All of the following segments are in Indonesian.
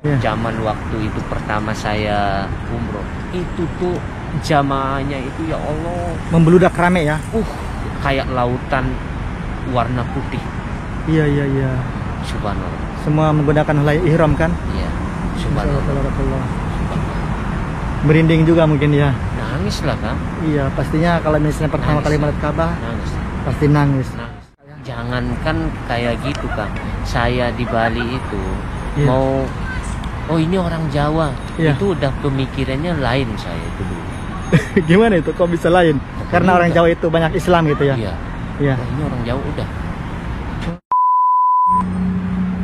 Zaman waktu itu pertama saya umroh, itu tuh jamaahnya itu ya Allah, Membeludak rame ya. kayak lautan warna putih. Iya iya iya. Subhanallah. Semua menggunakan helai ihram kan? Iya. Subhanallah. Subhanallah. Merinding juga mungkin ya. Nangis lah Kang. Iya, pastinya kalau misalnya pertama kali melihat Ka'bah Nangis. pasti nangis. Nangis. Jangankan kayak gitu Kang. Saya di Bali itu mau, oh ini orang Jawa, itu udah pemikirannya lain saya itu dulu. Gimana itu? Kok bisa lain? Karena orang Jawa itu banyak Islam gitu ya? Iya. Iya. Oh, ini orang Jawa udah.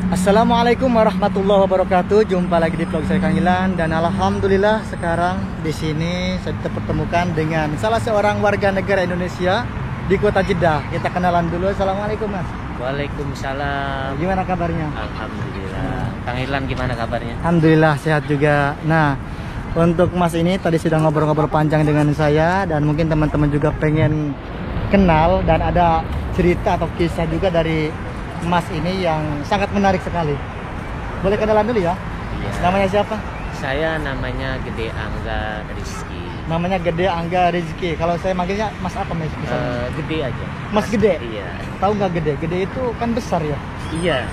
Assalamualaikum warahmatullahi wabarakatuh. Jumpa lagi di vlog saya Kang Ilan, dan alhamdulillah sekarang di sini saya dipertemukan dengan salah seorang warga negara Indonesia di kota Jeddah. Kita kenalan dulu. Assalamualaikum Mas. Waalaikumsalam. Gimana kabarnya? Alhamdulillah. Kang Ilan gimana kabarnya? Alhamdulillah sehat juga. Nah, untuk Mas ini tadi sudah ngobrol-ngobrol panjang dengan saya, dan mungkin teman-teman juga pengen kenal dan ada cerita atau kisah juga dari Mas ini yang sangat menarik sekali. Boleh kenalan dulu ya? Iya. Namanya siapa? Saya namanya Gede Angga Rizky. Namanya Gede Angga Rizky. Kalau saya manggilnya Mas apa Mas? Gede aja. Mas Gede? Iya. Tahu nggak Gede? Gede itu kan besar ya? Iya.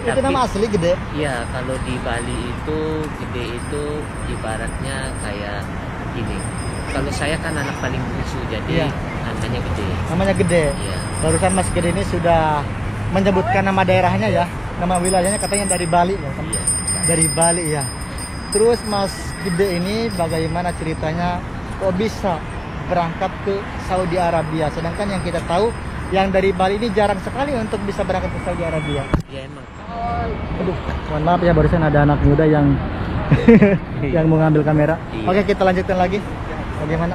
Itu nama asli Gede? Iya, kalau di Bali itu Gede itu ibaratnya kayak gini. Kalau saya kan anak paling bungsu, jadi namanya Gede. Namanya Gede? Iya. Barusan Mas Gede ini sudah menyebutkan nama daerahnya ya, nama wilayahnya katanya dari Bali ya. Iya. Dari Bali ya. Terus Mas Gede ini bagaimana ceritanya kok bisa berangkat ke Saudi Arabia, sedangkan yang kita tahu yang dari Bali ini jarang sekali untuk bisa berangkat ke Saudi Arabia. Iya emang. Aduh, mohon maaf ya, barusan ada anak muda yang yang mau ngambil kamera. Iya. Oke, kita lanjutkan lagi. Bagaimana?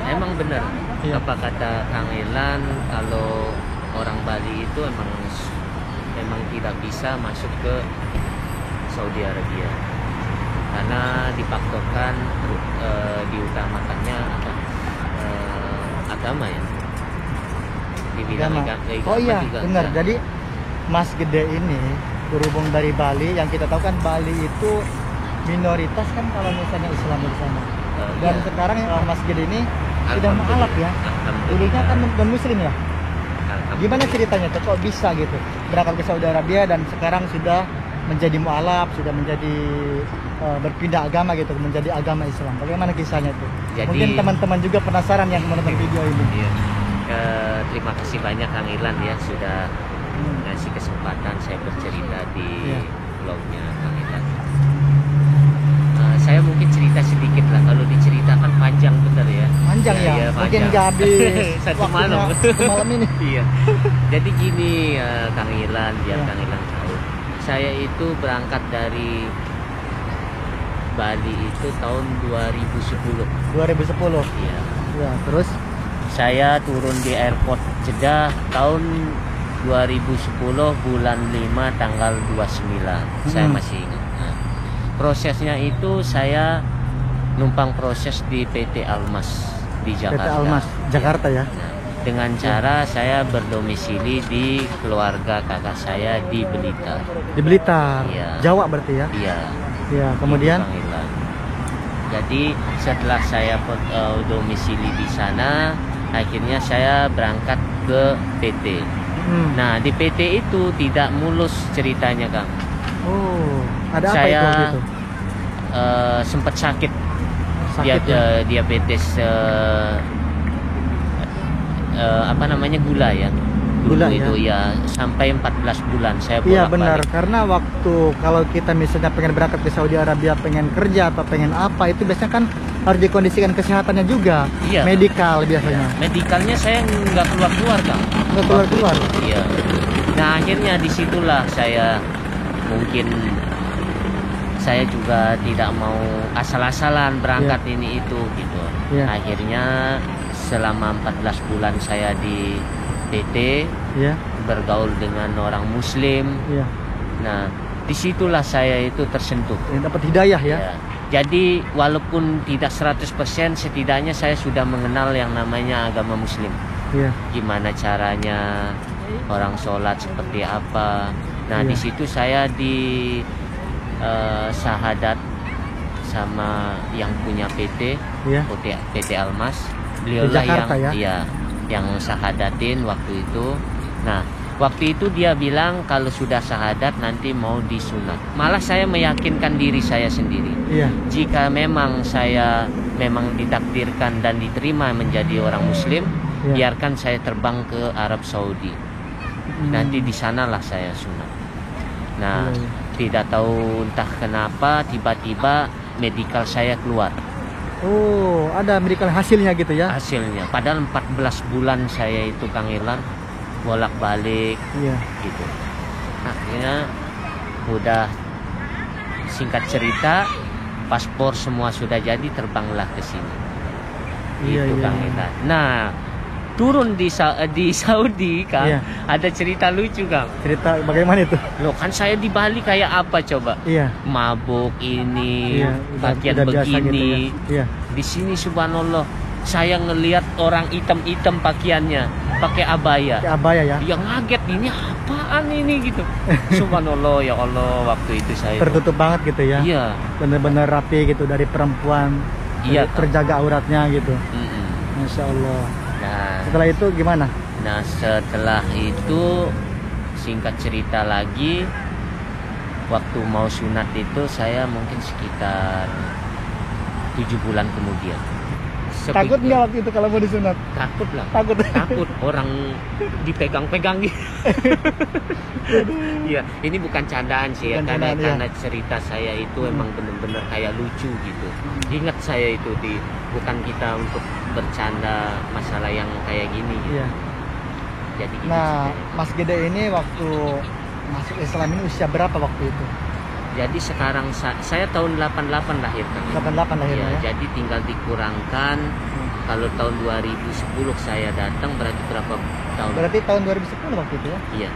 Emang benar apa kata Kang Ilan, kalau orang Bali itu emang tidak bisa masuk ke Saudi Arabia karena difaktorkan diutamakannya agama ya, di bidang agama. Oh iya juga, benar. ya. Jadi Mas Gede ini berhubung dari Bali, yang kita tahu kan Bali itu minoritas kan kalau misalnya Islam di sana. Dan sekarang Mas Gede ini sudah mualaf ya. Dulunya kan non muslim ya. Gimana ceritanya tuh kok bisa gitu berangkat ke Saudi Arabia dan sekarang sudah menjadi mualaf, sudah menjadi berpindah agama gitu, menjadi agama Islam. Bagaimana kisahnya tuh? Jadi, mungkin teman-teman juga penasaran yang menonton video ini. Iya. Terima kasih banyak Kang Ilan ya sudah ngasih kesempatan saya bercerita di vlognya Kang Ilan. Saya mungkin cerita sedikit lah, kalau diceritakan panjang bener ya. Panjang ya, ya mungkin nggak habis satu malam. Malam ini. Iya. Jadi gini Kang Ilan, biar Kang Ilan tahu. Saya itu berangkat dari Bali itu tahun 2010. 2010. Iya. Ya, terus saya turun di airport Jeddah tahun 2010 bulan 5 tanggal 29. Saya masih ingat. Nah, prosesnya itu saya numpang proses di PT Almas di Jakarta. PT Almas Jakarta ya. Nah, dengan cara saya berdomisili di keluarga kakak saya di Blitar. Di Blitar. Iya. Jawa berarti ya. Iya. Ya, kemudian jadi setelah saya domisili di sana, akhirnya saya berangkat ke PT. Nah, di PT itu tidak mulus ceritanya, Kang. Oh, ada apa saya, itu waktu itu? Sempat sakit. Diabetes apa namanya, gula ya. Gula itu ya sampai 14 bulan saya bolak-balik. Iya benar, karena waktu kalau kita misalnya pengen berangkat ke Saudi Arabia, pengen kerja atau pengen apa, itu biasanya kan harus dikondisikan kesehatannya juga. Iya. Medikal biasanya. Medikalnya saya nggak keluar-keluar, Kang. Nggak keluar-keluar. Iya. Nah, akhirnya disitulah saya mungkin saya juga tidak mau asal-asalan berangkat ini itu gitu. Akhirnya selama 14 bulan saya di PT, bergaul dengan orang Muslim. Nah, disitulah saya itu tersentuh. Dapat hidayah ya. Jadi walaupun tidak 100%, setidaknya saya sudah mengenal yang namanya agama Muslim. Gimana caranya orang sholat seperti apa. Nah di situ saya di syahadat sama yang punya PT PT Almas. Beliau lah yang syahadatin waktu itu. Nah waktu itu dia bilang kalau sudah syahadat nanti mau disunat. Malah saya meyakinkan diri saya sendiri. Jika memang saya memang ditakdirkan dan diterima menjadi orang Muslim, biarkan saya terbang ke Arab Saudi. Nanti di sanalah saya sunat. Nah tidak tahu entah kenapa tiba-tiba medical saya keluar. Oh, ada medical hasilnya gitu ya? Hasilnya. Padahal 14 bulan saya itu Kang Irlan bolak-balik gitu. Akhirnya udah singkat cerita, paspor semua sudah jadi, terbanglah ke sini. Itu Kang Irlan. Nah, turun di Saudi Kang, ada cerita lucu Kang. Cerita bagaimana itu? Loh kan saya di Bali kayak apa coba? Mabuk ini, pakaian begini. Gitu ya? Di sini subhanallah, saya ngelihat orang hitam-hitam pakaiannya, pakai abaya. Pakai abaya ya? Yang ngaget, ini apaan ini gitu. Subhanallah, ya Allah, waktu itu saya tertutup banget gitu ya? Iya. Bener-bener rapi gitu dari perempuan. Terjaga auratnya gitu. Masya Allah. Nah, setelah itu gimana? Nah setelah itu singkat cerita lagi, waktu mau sunat itu saya mungkin sekitar 7 bulan kemudian. Takut nggak waktu itu kalau mau disunat? Takut lah. Takut orang dipegang-pegang gitu. Ya ini bukan candaan sih ya, karena cerita saya itu emang bener-bener kayak lucu gitu. Ingat saya itu bukan kita untuk bercanda masalah yang kayak gini gitu. Jadi nah Mas Gede ini waktu masuk Islam ini usia berapa waktu itu? Jadi sekarang saya tahun 88 lahir kan. 88 lahir ya. Jadi tinggal dikurangkan. Kalau tahun 2010 saya datang, berarti berapa tahun? Berarti tahun 2010 waktu itu ya? Iya.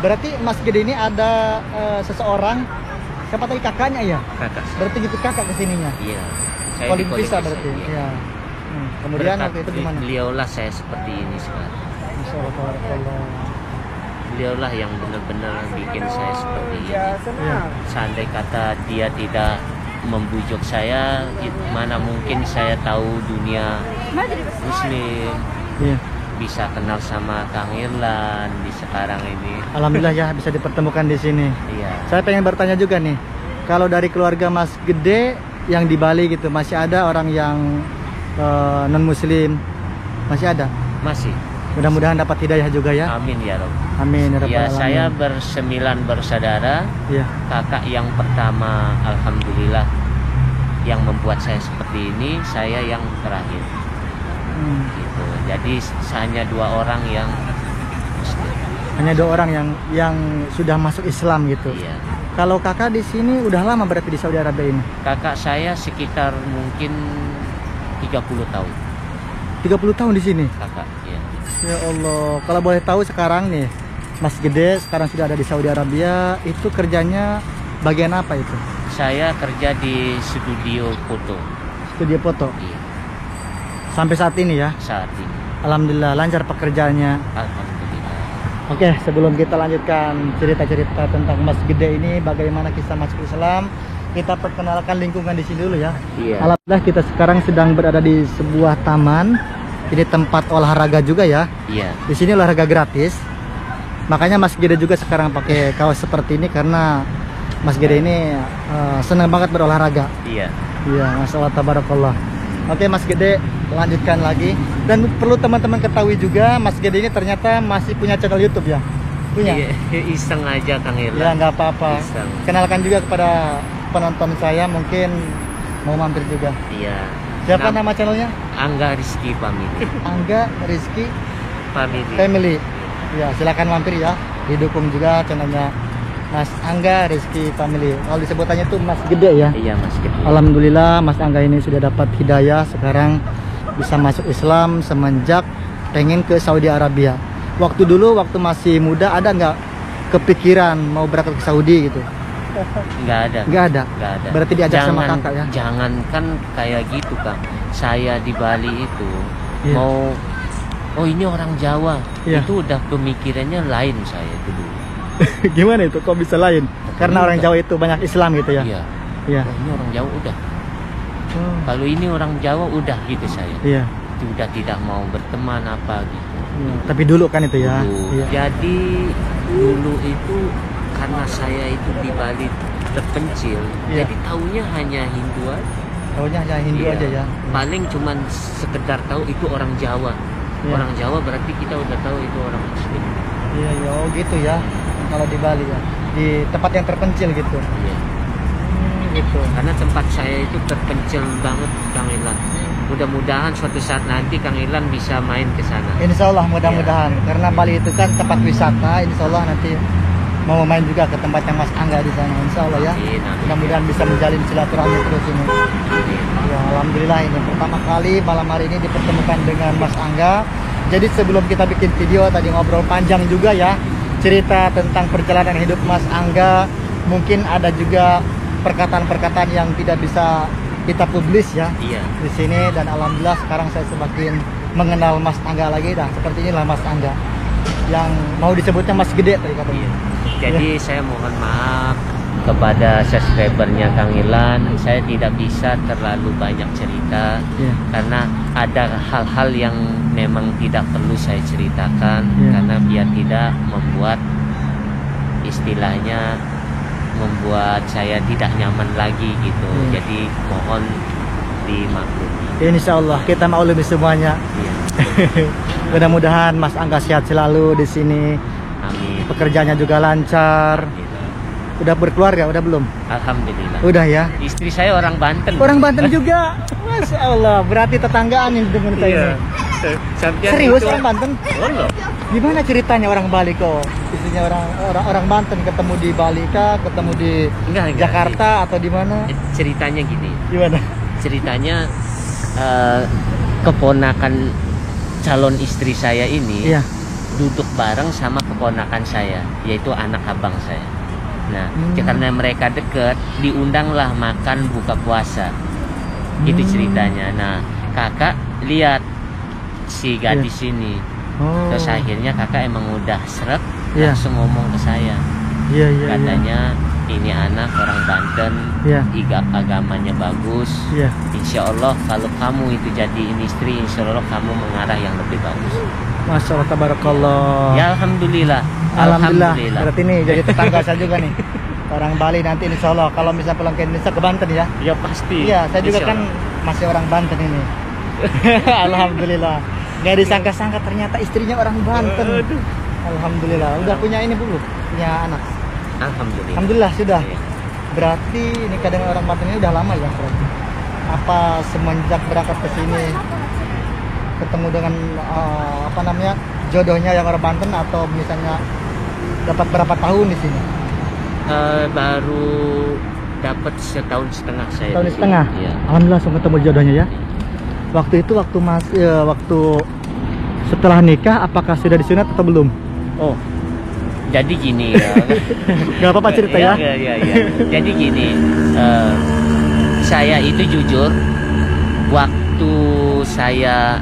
Berarti Mas Gede ini ada seseorang, siapa tadi kakaknya ya? Kakak. Berarti gitu kakak kesininya? Iya. Paling bisa berarti. Iya. Kemudian waktu itu gimana? Beliaulah saya seperti ini sekarang. Masya Allah. Beliaulah yang benar-benar bikin saya seperti ini. Seandai kata dia tidak membujuk saya, mana mungkin saya tahu dunia Muslim, bisa kenal sama Kang Irlan di sekarang ini. Alhamdulillah ya bisa dipertemukan di sini. Saya pengen bertanya juga nih, kalau dari keluarga Mas Gede yang di Bali gitu, masih ada orang yang non Muslim? Masih ada? Masih. Mudah-mudahan dapat hidayah juga ya. Amin ya Rob. Amin ya Rabbal Ya, alamin. saya bersembilan bersaudara. Kakak yang pertama alhamdulillah yang membuat saya seperti ini, saya yang terakhir. Gitu. Jadi hanya 2 orang yang Muslim. Hanya 2 orang yang sudah masuk Islam gitu. Kalau kakak di sini udah lama berarti di Saudi Arabia ini? Kakak saya sekitar mungkin 30 tahun. 30 tahun di sini? Kakak, iya. Ya Allah, kalau boleh tahu sekarang nih, Mas Gede sekarang sudah ada di Saudi Arabia, itu kerjanya bagian apa itu? Saya kerja di studio foto. Studio foto? Iya. Sampai saat ini ya? Saat ini. Alhamdulillah lancar pekerjaannya. Alhamdulillah. Oke, sebelum kita lanjutkan cerita-cerita tentang Mas Gede ini, bagaimana kisah masuk Islam, kita perkenalkan lingkungan di sini dulu ya. Alhamdulillah kita sekarang sedang berada di sebuah taman. Ini tempat olahraga juga ya. Di sini olahraga gratis. Makanya Mas Gede juga sekarang pakai kaos seperti ini karena Mas Gede ini senang banget berolahraga. Iya, masyaallah tabarakallah. Oke Mas Gede, lanjutkan lagi. Dan perlu teman-teman ketahui juga, Mas Gede ini ternyata masih punya channel YouTube ya. Punya? Iseng aja Kang Irlan. Ya nggak apa-apa. Kenalkan juga kepada penonton saya, mungkin mau mampir juga. Iya. Siapa nama channelnya? Angga Rizky Family. Angga Rizky Family. Ya, silakan mampir ya. Didukung juga channelnya Mas Angga Rizky Family. Kalau disebutannya tuh Mas Gede ya? Iya, Mas Gede. Alhamdulillah Mas Angga ini sudah dapat hidayah, sekarang bisa masuk Islam semenjak pengen ke Saudi Arabia. Waktu dulu waktu masih muda ada nggak kepikiran mau berangkat ke Saudi gitu? Nggak ada. Berarti diajak sama kakak ya? Jangankan kayak gitu Kang, saya di Bali itu mau oh ini orang Jawa, Iya. itu udah pemikirannya lain saya itu dulu. Gimana itu? Kok bisa lain? Karena orang Jawa itu banyak Islam gitu ya? Iya. Iya. Oh, ini orang Jawa udah. Oh. Kalau ini orang Jawa udah gitu saya. Iya. Sudah tidak mau berteman apa gitu. Iya. Tapi dulu kan itu ya? Dulu. Iya. Jadi dulu itu karena saya itu di Bali terpencil, Iya. jadi taunya hanya Hindu aja. Taunya hanya Hindu Iya. aja ya? Paling cuman sekedar tahu itu orang Jawa. Iya. Orang Jawa berarti kita udah tahu itu orang Muslim. Iya, iya. Oh gitu ya? Kalau di Bali ya? Di tempat yang terpencil gitu? Iya. Gitu. Karena tempat saya itu terpencil banget, Kang Ilan. Mudah-mudahan suatu saat nanti Kang Ilan bisa main ke sana. Insya Allah mudah-mudahan. Karena Bali itu kan tempat wisata. Insya Allah nanti mau main juga ke tempatnya Mas Angga di sana. Insya Allah ya. Amin, amin. Mudah-mudahan bisa menjalin silaturahmi terus ini. Ya, alhamdulillah ini pertama kali malam hari ini dipertemukan dengan Mas Angga. Jadi sebelum kita bikin video tadi ngobrol panjang juga ya, cerita tentang perjalanan hidup Mas Angga. Mungkin ada juga perkataan-perkataan yang tidak bisa kita publis ya Iya. di sini, dan alhamdulillah sekarang saya semakin mengenal Mas Angga lagi. Dah seperti inilah Mas Angga yang mau disebutnya Mas Gede tadi katanya. Iya. Jadi saya mohon maaf kepada subscribernya Kang Ilan, saya tidak bisa terlalu banyak cerita Iya. karena ada hal-hal yang memang tidak perlu saya ceritakan, Iya. karena biar tidak membuat istilahnya membuat saya tidak nyaman lagi gitu. Iya. Jadi mohon dimaklumi. Insya Allah kita maklumi semuanya. Iya. Mudah-mudahan Mas Angga sehat selalu di sini. Amin. Pekerjaannya juga lancar. Udah berkeluarga? Udah belum? Alhamdulillah. Udah ya. Istri saya orang Banten. Orang Banten juga. Masya Allah. Berarti tetanggaan ini dengan saya. Iya. ini. Sampian Serius itu- orang Banten? Oh, loh. Gimana ceritanya orang Bali kok? Istrinya orang Banten ketemu di Bali kah? Ketemu di Enggak. Jakarta atau di mana? Ceritanya gini. Gimana? Ceritanya keponakan calon istri saya ini Iya. duduk bareng sama keponakan saya, yaitu anak abang saya. Nah, Hmm. karena mereka deket, diundanglah makan buka puasa. Itu ceritanya. Nah, kakak lihat si gadis ini. Oh. Terus akhirnya kakak emang udah seret, Iya. langsung ngomong ke saya. Iya, iya, iya. Katanya ini anak orang Banten, Iya. agamanya bagus. Iya. Insya Allah kalau kamu itu jadiin istri, insya Allah kamu mengarah yang lebih bagus. Masya Allah, tabarakallah. Ya alhamdulillah. Alhamdulillah. Berarti nih jadi tetangga saya juga nih. Orang Bali nanti insya Allah kalau misalnya pulang ke Indonesia ke Banten ya. Ya pasti. Iya, saya juga Insya kan Allah. masih orang Banten ini. Alhamdulillah. Gak disangka-sangka ternyata istrinya orang Banten. Aduh. Alhamdulillah. Udah punya ini belum? Punya anak? Alhamdulillah. Alhamdulillah sudah. Iya. Berarti nikah dengan orang Banten ini udah lama ya berarti? Apa semenjak berangkat ke sini ketemu dengan apa namanya jodohnya yang orang Banten, atau misalnya dapat berapa tahun di sini? Baru dapat setahun setengah saya. Tahun di sini. setengah. Iya. Alhamdulillah langsung ketemu jodohnya ya. Waktu itu waktu setelah nikah apakah sudah disunat atau belum? Oh. Jadi gini ya. Gak apa-apa cerita ya. Iya. Jadi gini, saya itu jujur waktu saya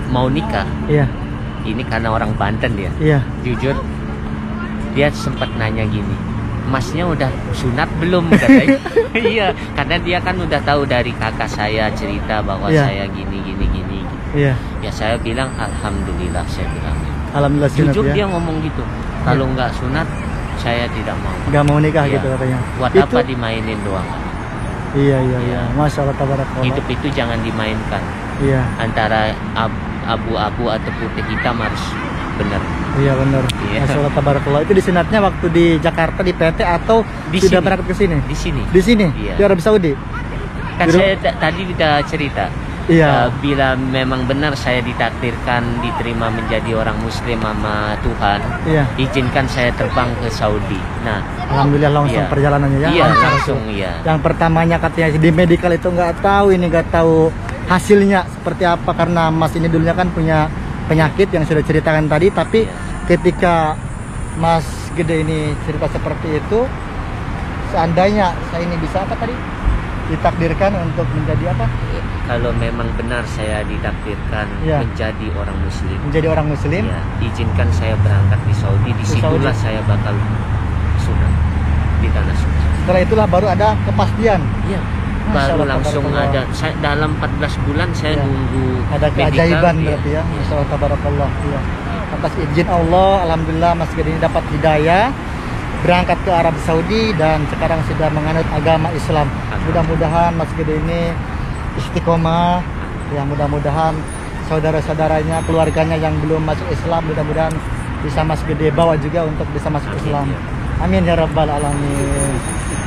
mau nikah, Iya, ini karena orang Banten dia. iya. Jujur dia sempat nanya gini, masnya udah sunat belum katanya. Iya, karena dia kan udah tahu dari kakak saya cerita bahwa Iya. saya gini. Iya. Ya saya bilang alhamdulillah, saya bilang. Alhamdulillah sunat Jujur ya. dia ngomong gitu. Kalau nggak sunat saya tidak mau. Gak mau nikah Iya. gitu katanya. Buat Itu- apa dimainin doang? Iya. Iya. Masya Allah tabarakallah. Hidup itu jangan dimainkan. Iya. Antara abu-abu atau putih hitam harus benar. Iya benar. Iya. Masya Allah tabarakallah. Itu disunatnya waktu di Jakarta di PT atau Di sudah sini. berangkat ke sini? Di sini. Di sini. Iya. Di Arab Saudi. Kan Di- saya tadi udah cerita. Iya. Bila memang benar saya ditakdirkan diterima menjadi orang muslim sama Tuhan, Iya. izinkan saya terbang ke Saudi. Nah, Alhamdulillah langsung iya. perjalanannya ya. Iya, lancar langsung tuh. iya. Yang pertamanya katanya di medical itu nggak tahu, ini nggak tahu hasilnya seperti apa karena Mas ini dulunya kan punya penyakit yang sudah ceritakan tadi, tapi Iya. ketika Mas Gede ini cerita seperti itu, seandainya saya ini bisa apa tadi? ditakdirkan untuk menjadi apa? Kalau memang benar saya ditakdirkan Ya. menjadi orang Muslim, Menjadi orang Muslim. ya, izinkan saya berangkat di Saudi. Disitulah saya bakal sunat di tanah suci. Setelah itulah baru ada kepastian. Ya, Masya baru Allah, langsung tabarakallah. ada. Dalam 14 bulan saya Ya. nunggu Ada medical, keajaiban ya. berarti ya. Masya Allah, tabarakallah. Ya. Atas izin Allah, alhamdulillah Mas Gede ini dapat hidayah berangkat ke Arab Saudi dan sekarang sudah menganut agama Islam. Mudah-mudahan Mas Gede ini istiqomah, ya, mudah-mudahan saudara-saudaranya, keluarganya yang belum masuk Islam, mudah-mudahan bisa Mas Gede bawa juga untuk bisa masuk Amin, Islam. ya. Amin ya rabbal alamin.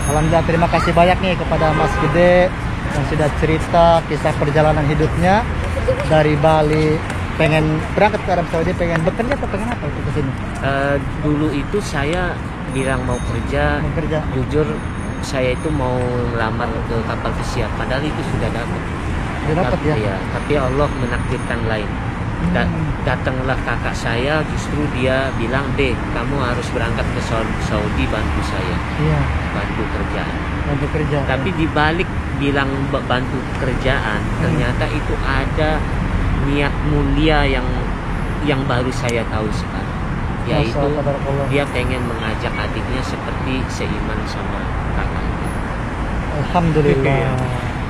Alhamdulillah, terima kasih banyak nih kepada Mas Gede yang sudah cerita kisah perjalanan hidupnya dari Bali, pengen berangkat ke Arab Saudi, pengen bekerja atau pengen apa itu ke sini? Dulu itu saya bilang mau kerja, Bekerja. jujur saya itu mau ngelamar ke kapal pesiar, padahal itu sudah dapat. Sudah dapat ya? Iya, tapi Allah menakdirkan lain. Datanglah kakak saya, justru dia bilang, "Dek, kamu harus berangkat ke Saudi, bantu saya, Iya, bantu kerjaan." untuk kerja. Tapi dibalik bilang bantu kerjaan, ternyata itu ada niat mulia yang baru saya tahu sekarang, yaitu Masya Allah, tabarakallah. dia pengen mengajak adiknya seperti seiman sama kakaknya. Alhamdulillah.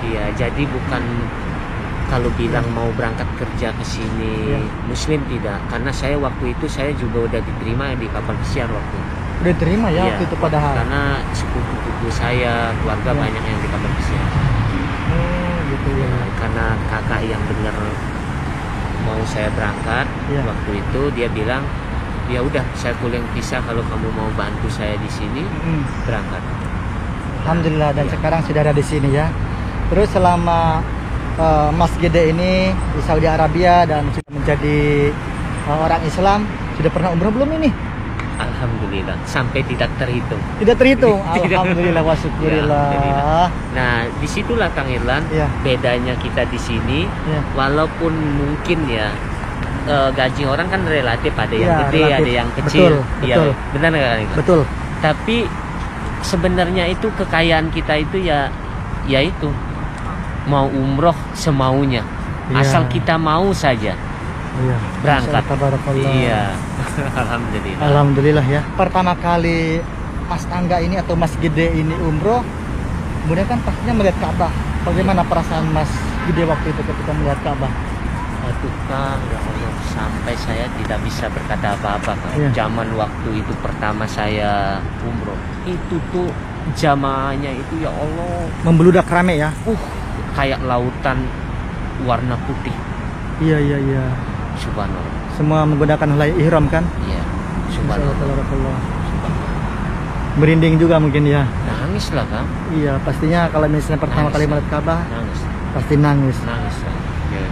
Iya, jadi bukan kalau bilang mau berangkat kerja ke sini Iya. Muslim, tidak, karena saya waktu itu saya juga udah diterima di kapal pesiar waktu itu. Udah terima ya Iya, waktu itu padahal. karena sepupu-sepupu saya, keluarga Iya. banyak yang di kapal pesiar. Oh, gitu ya. Ya, karena kakak yang benar mau saya berangkat, Iya. waktu itu dia bilang, ya udah saya kuliah pisah, kalau kamu mau bantu saya di sini berangkat. Alhamdulillah, dan Iya. sekarang sudah ada di sini ya. Terus selama Mas Gede ini di Saudi Arabia dan sudah menjadi orang Islam, sudah pernah umroh belum ini? Alhamdulillah, sampai tidak terhitung. Tidak terhitung. Tidak. Alhamdulillah wa syukurillah. Ya, alhamdulillah. Nah, disitulah Kang Irlan, Iya. bedanya kita di sini. Iya. Walaupun mungkin ya gaji orang kan relatif, ada yang Iya, gede, relatif. ada yang kecil. Betul, Iya, betul. benar nggak Kang Irlan? Betul. Tapi sebenarnya itu kekayaan kita itu ya itu mau umroh semaunya, Iya. asal kita mau saja Iya. berangkat. Masya Allah, tabarakallah. Iya. Alhamdulillah. Alhamdulillah ya. Pertama kali Mas Angga ini atau Mas Gede ini umroh, kemudian kan pastinya melihat Ka'bah. Bagaimana perasaan Mas Gede waktu itu ketika melihat Ka'bah? Aduh Kang, ya Allah, sampai saya tidak bisa berkata apa-apa Kang. Iya. Zaman waktu itu pertama saya umroh, itu tuh jamaahnya itu ya Allah, Membeludak rame ya? kayak lautan warna putih. Iya, iya, iya. Subhanallah. Semua menggunakan helai ihram kan? Iya. Masya Subhanallah. Allah, tabarakallah. Subhanallah. Merinding juga mungkin ya. Nangis lah Kang. Iya, pastinya kalau misalnya pertama Nangis, kali ya. melihat Ka'bah Nangis. pasti nangis. Nangis lah. Ya.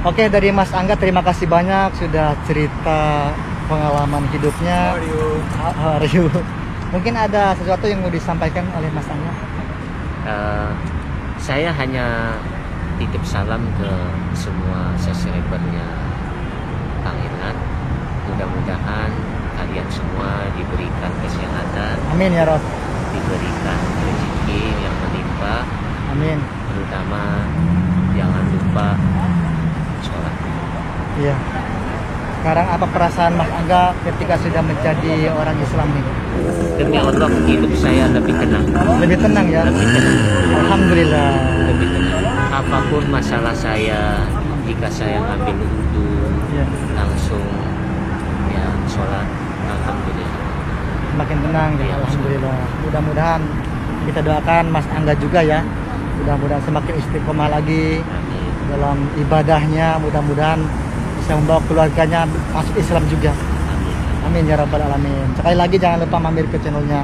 Oke, dari Mas Angga terima kasih banyak sudah cerita pengalaman hidupnya. How are you? Mungkin ada sesuatu yang mau disampaikan oleh Mas Angga? Saya hanya titip salam ke semua subscribernya Kang Irlan. Mudah-mudahan kalian semua diberikan kesehatan, Amin ya Rob. diberikan rezeki yang melimpah, Amin. terutama jangan lupa sholat. Iya. Sekarang apa perasaan Mas Angga ketika sudah menjadi orang Islam nih? Demi Allah, hidup saya lebih tenang. Lebih tenang ya? Lebih tenang. Alhamdulillah. Lebih tenang. Apapun masalah saya, jika saya ngambil wudhu, Iya. langsung ya sholat, alhamdulillah. Semakin tenang ya, Iya, alhamdulillah. Mudah-mudahan kita doakan Mas Angga juga ya. Mudah-mudahan semakin istiqomah lagi Amin. dalam ibadahnya. Mudah-mudahan bisa membawa keluarganya masuk Islam juga. Amin. Amin ya rabbal alamin. Sekali lagi jangan lupa mampir ke channelnya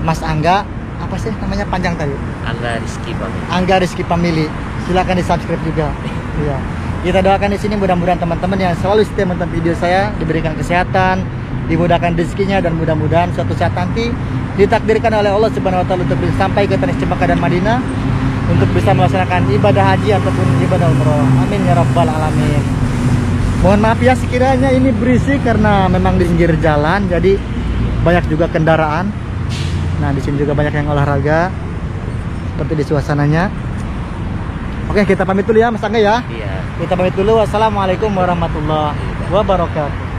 Mas Angga. Apa sih namanya panjang tadi? Angga Rizky Bang. Angga Rizky Family. Silakan di subscribe juga. Iya. Kita doakan di sini mudah-mudahan teman-teman yang selalu setia menonton video saya diberikan kesehatan, dimudahkan rezekinya, dan mudah-mudahan suatu saat nanti ditakdirkan oleh Allah Subhanahu wa taala untuk bisa sampai ke tanah suci Mekah dan Madinah untuk bisa melaksanakan ibadah haji ataupun ibadah umroh. Amin ya rabbal alamin. Mohon maaf ya sekiranya ini berisik karena memang di pinggir jalan, jadi banyak juga kendaraan. Nah, di sini juga banyak yang olahraga. seperti di suasananya. Oke, kita pamit dulu ya Mas Angga ya. Iya. Kita pamit dulu. Wassalamualaikum warahmatullahi wabarakatuh.